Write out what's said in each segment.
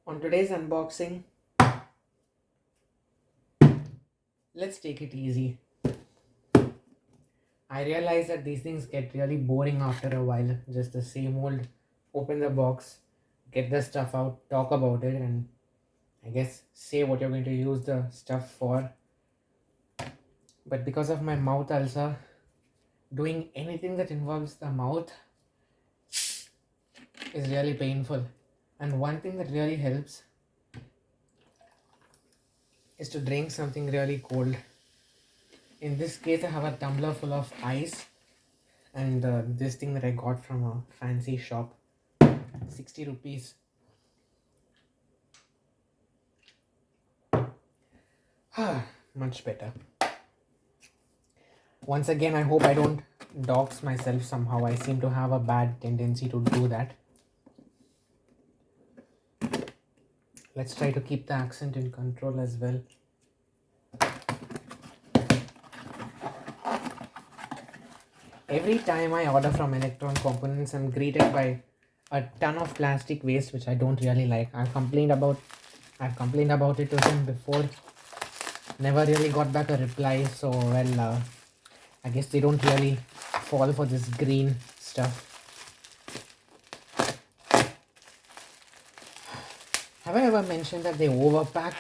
On today's unboxing, let's take it easy. I realize that these things get really boring after a while. Just the same old open the box, get the stuff out, talk about it, and I guess say what you're going to use the stuff for. But because of my mouth ulcer, doing anything that involves the mouth is really painful. And one thing that really helps is to drink something really cold. In this case, I have a tumbler full of ice and this thing that I got from a fancy shop, 60 rupees. Much better. Once again, I hope I don't dox myself somehow. I seem to have a bad tendency to do that. Let's try to keep the accent in control as well. Every time I order from Electron Components, I'm greeted by a ton of plastic waste, which I don't really like. I've complained about it to them before. Never really got back a reply. So well, I guess they don't really fall for this green stuff. Have I ever mentioned that they overpack?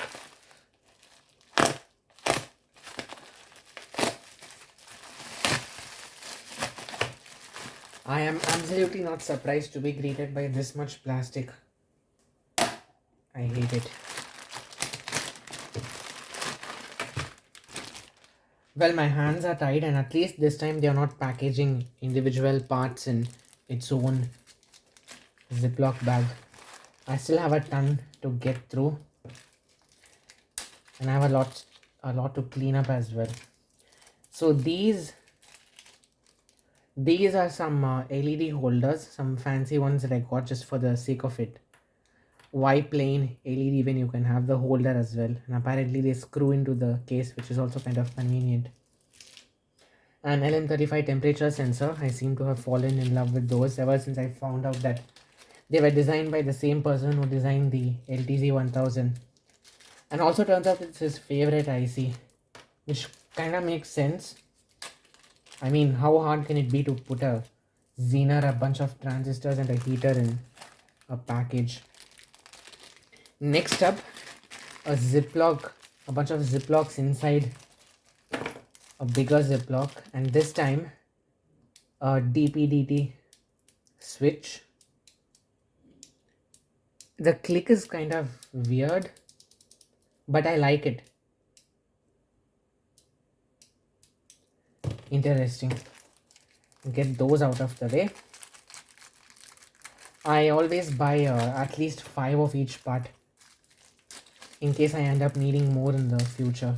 I am absolutely not surprised to be greeted by this much plastic. I hate it. Well, my hands are tied, and at least this time they are not packaging individual parts in its own Ziploc bag. I still have a ton to get through, and I have a lot to clean up as well. So these are some LED holders, some fancy ones that I got just for the sake of it. Why plain LED when you can have the holder as well? And apparently they screw into the case, which is also kind of convenient. An LM35 temperature sensor. I seem to have fallen in love with those ever since I found out that they were designed by the same person who designed the LTZ 1000. And also turns out it's his favorite IC, which kind of makes sense. I mean, how hard can it be to put a Zener, a bunch of transistors and a heater in a package? Next up, a Ziploc, a bunch of Ziplocs inside a bigger Ziploc, and this time a DP/DT switch. The click is kind of weird, but I like it. Interesting. Get those out of the way. I always buy at least 5 of each part in case I end up needing more in the future.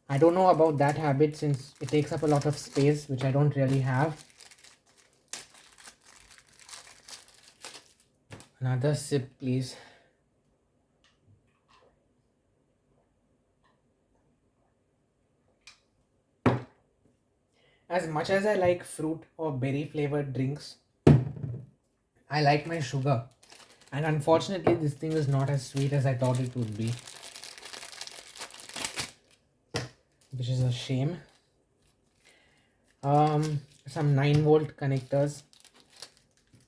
I don't know about that habit since it takes up a lot of space, which I don't really have. Another sip, please. As much as I like fruit or berry flavored drinks, I like my sugar. And unfortunately, this thing is not as sweet as I thought it would be, which is a shame. Some 9-volt connectors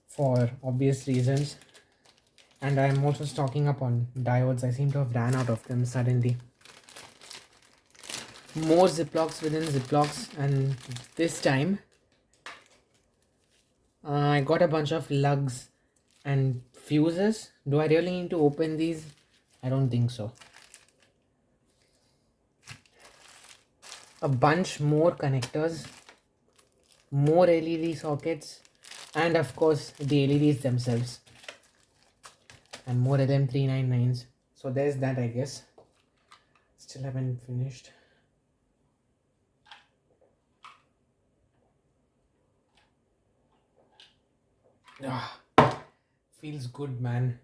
for obvious reasons. And I'm also stocking up on diodes. I seem to have ran out of them suddenly. More Ziplocs within Ziplocs, and this time I got a bunch of lugs and fuses. Do I really need to open these? I don't think so. A bunch more connectors, more LED sockets, and of course the LEDs themselves, and more LM399s. So there's that, I guess. Still haven't finished. Feels good, man.